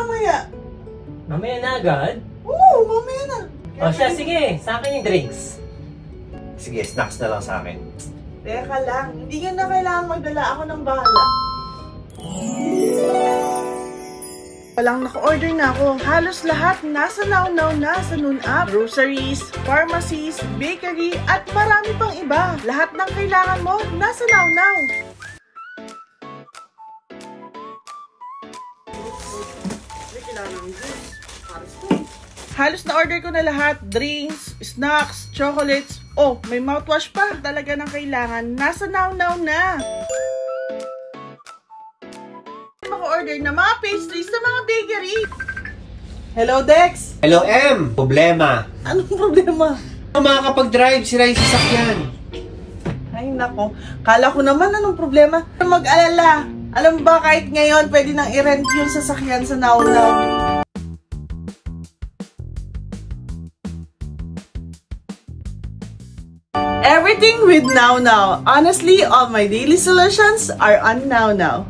mamaya? Mamaya na agad? Oo, mamaya na. O siya, sige. Sa akin yung drinks. Sige, snacks na lang sa akin. Teka lang, hindi nyo na kailangan magdala, ako ng bahala. Walang naka-order na ako. Halos lahat nasa Now na sa Noon app. Groceries, pharmacies, bakery, at marami pang iba. Lahat ng kailangan mo nasa Now. Halos na-order ko na lahat. Drinks, snacks, chocolates. Oh, may mouthwash pa. Talaga ng kailangan nasa Now na. Maka-order na mga pastries sa mga bakery. Hello, Dex? Hello, M! Problema. Anong problema? Makakapag-drive, sira yung sasakyan. Ay, nako. Kala ko naman anong problema. Mag-alala. Alam mo ba, kahit ngayon, pwede nang i-rent yung sasakyan sa Now. Everything with Now. Honestly, all my daily solutions are on Now.